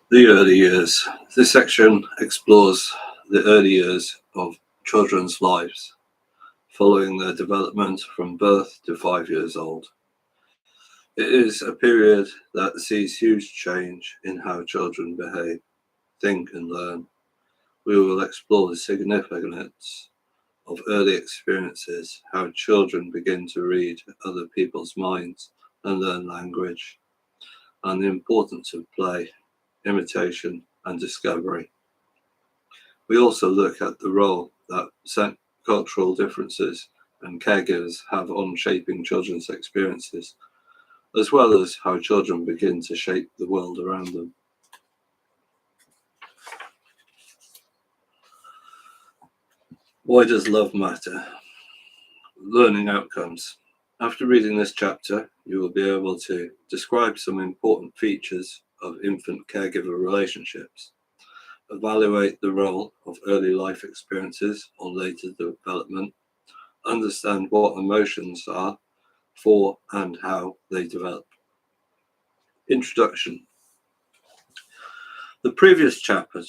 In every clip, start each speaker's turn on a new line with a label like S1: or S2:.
S1: The early years. This section explores the early years of children's lives, following their development from birth to 5 years old. It is a period that sees huge change in how children behave, think, and learn. We will explore the significance of early experiences, how children begin to read other people's minds and learn language, and the importance of play, imitation, and discovery. We also look at the role that cultural differences and caregivers have on shaping children's experiences, as well as how children begin to shape the world around them. Why does love matter? Learning outcomes. After reading this chapter, you will be able to describe some important features of infant caregiver relationships, evaluate the role of early life experiences on later development, understand what emotions are for and how they develop. Introduction. The previous chapter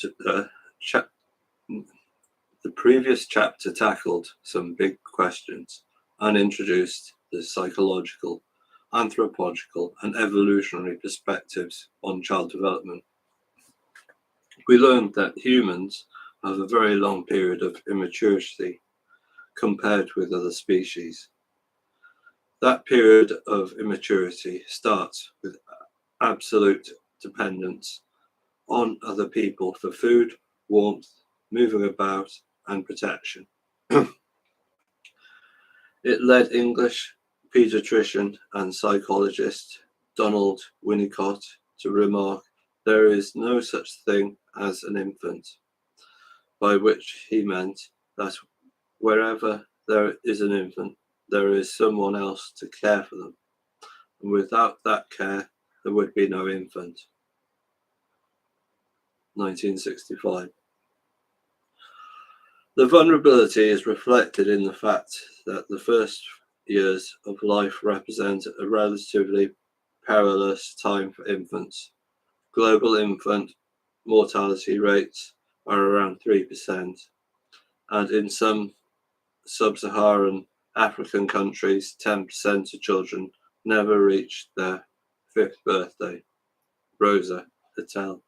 S1: tackled some big questions and introduced the psychological, anthropological, and evolutionary perspectives on child development. We learned that humans have a very long period of immaturity compared with other species. That period of immaturity starts with absolute dependence on other people for food, warmth, moving about, and protection. It led English pediatrician and psychologist Donald Winnicott to remark, "There is no such thing as an infant," by which he meant that wherever there is an infant, there is someone else to care for them, and without that care, there would be no infant. 1965. The vulnerability is reflected in the fact that the first years of life represent a relatively perilous time for infants. Global infant mortality rates are around 3%, and in some sub-Saharan African countries, 10% of children never reach their 5th birthday. Rosa Patel.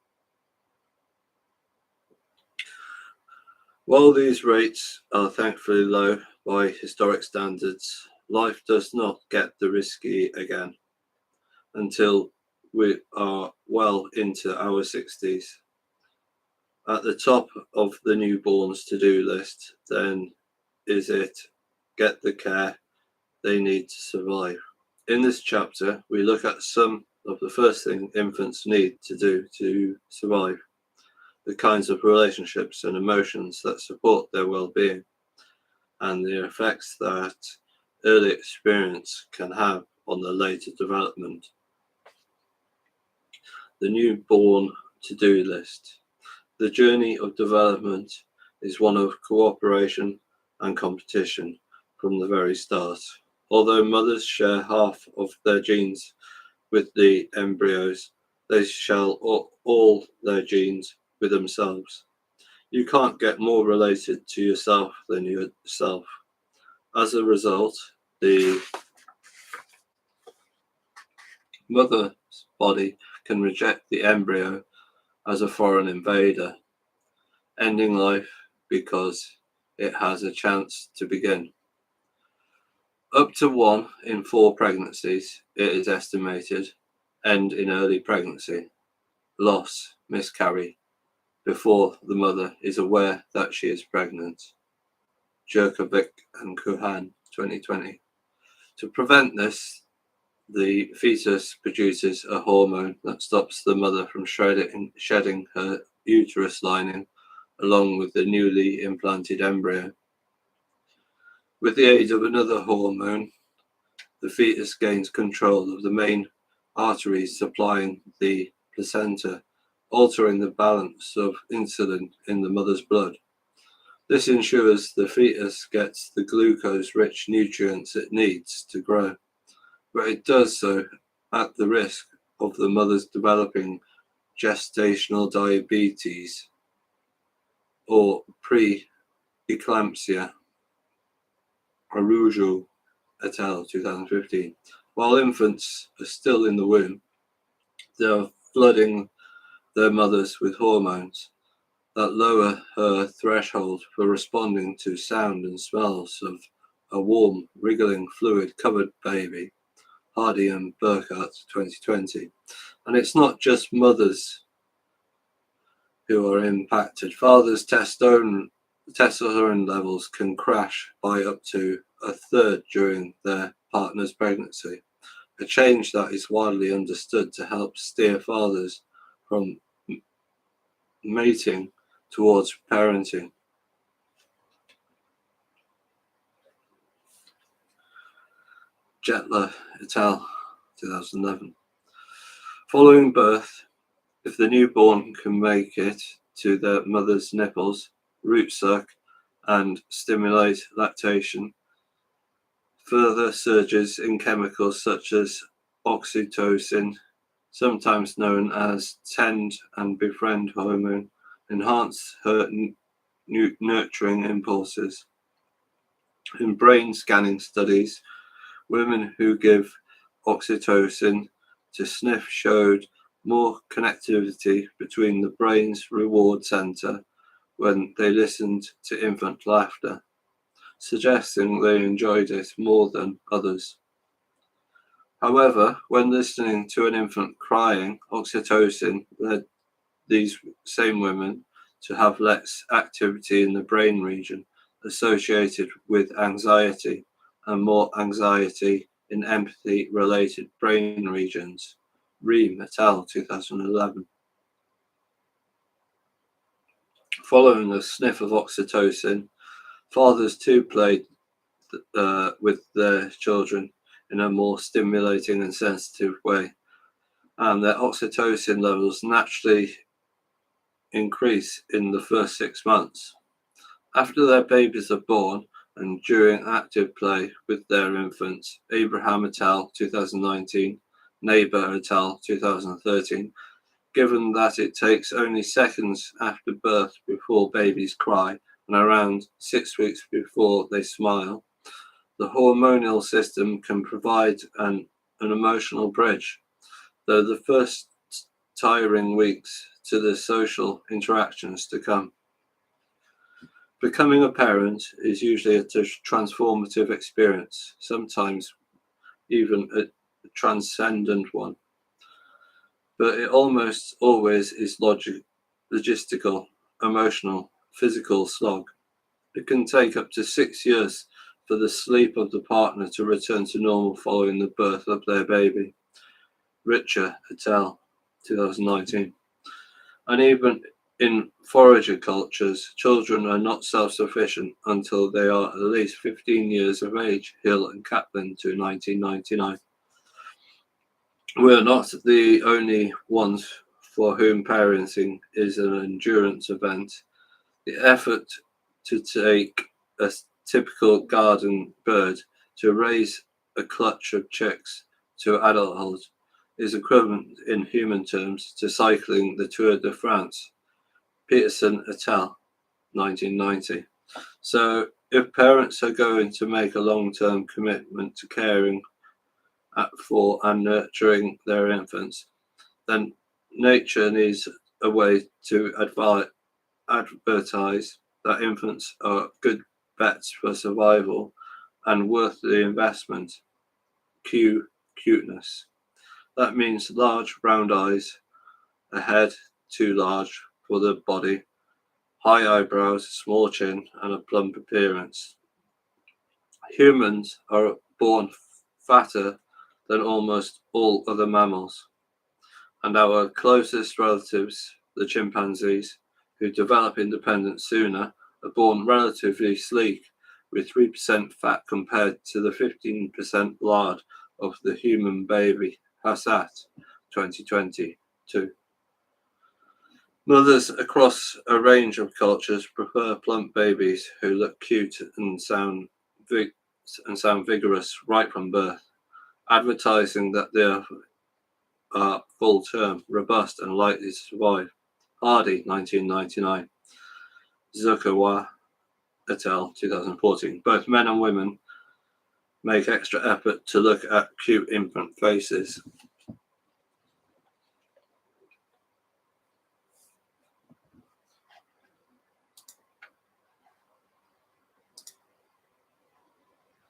S1: While these rates are thankfully low by historic standards, life does not get the risky again until we are well into our 60s. At the top of the newborns to-do list, then, is it get the care they need to survive. In this chapter, we look at some of the first things infants need to do to survive, the kinds of relationships and emotions that support their well-being, and the effects that early experience can have on the later development. The newborn to-do list. The journey of development is one of cooperation and competition from the very start. Although mothers share half of their genes with the embryos, they share all their genes with themselves. You can't get more related to yourself than yourself. As a result, the mother's body can reject the embryo as a foreign invader, ending life because it has a chance to begin. Up to 1 in 4 pregnancies, it is estimated, end in early pregnancy, loss, miscarry, before the mother is aware that she is pregnant. Jerkovic and Kuhan, 2020. To prevent this, the fetus produces a hormone that stops the mother from shedding her uterus lining along with the newly implanted embryo. With the aid of another hormone, the fetus gains control of the main arteries supplying the placenta, altering the balance of insulin in the mother's blood. This ensures the fetus gets the glucose-rich nutrients it needs to grow, but it does so at the risk of the mother's developing gestational diabetes or pre-eclampsia, Arujo et al. 2015. While infants are still in the womb, they are flooding their mothers with hormones that lower her threshold for responding to sound and smells of a warm, wriggling, fluid-covered baby, Hardy and Burkhardt 2020. And it's not just mothers who are impacted. Fathers' testosterone levels can crash by up to a third during their partner's pregnancy, a change that is widely understood to help steer fathers from mating towards parenting. Jetler et al. 2011. Following birth, if the newborn can make it to their mother's nipples, root suck, and stimulate lactation, further surges in chemicals such as oxytocin, sometimes known as tend and befriend hormone, enhance her nurturing impulses. In brain scanning studies, women who give oxytocin to sniff showed more connectivity between the brain's reward center when they listened to infant laughter, suggesting they enjoyed it more than others. However, when listening to an infant crying, oxytocin led these same women to have less activity in the brain region associated with anxiety and more anxiety in empathy-related brain regions. Ream et al. 2011. Following a sniff of oxytocin, fathers too played with their children in a more stimulating and sensitive way, and their oxytocin levels naturally increase in the first 6 months. After their babies are born and during active play with their infants, Abraham et al. 2019, Neighbor et al. 2013, given that it takes only seconds after birth before babies cry and around 6 weeks before they smile, the hormonal system can provide an emotional bridge, though the first tiring weeks to the social interactions to come. Becoming a parent is usually a transformative experience, sometimes even a transcendent one. But it almost always is logistical, emotional, physical slog. It can take up to 6 years for the sleep of the partner to return to normal following the birth of their baby. Richer et al. 2019. And even in forager cultures, children are not self-sufficient until they are at least 15 years of age, Hill and Kaplan to 1999. We're not the only ones for whom parenting is an endurance event. The effort to take a typical garden bird to raise a clutch of chicks to adulthood is equivalent in human terms to cycling the Tour de France. Peterson et al. 1990. So if parents are going to make a long-term commitment to caring for and nurturing their infants, then nature needs a way to advertise that infants are good bets for survival and worth the investment. Cue cuteness. That means large round eyes, a head too large for the body, high eyebrows, small chin, and a plump appearance. Humans are born fatter than almost all other mammals, and our closest relatives, the chimpanzees, who develop independence sooner, are born relatively sleek, with 3% fat compared to the 15% lard of the human baby. Hassat, 2022. Mothers across a range of cultures prefer plump babies who look cute and sound vigorous right from birth, advertising that they are full term, robust and likely to survive. Hardy, 1999. Zukawa et al., 2014. Both men and women make extra effort to look at cute infant faces.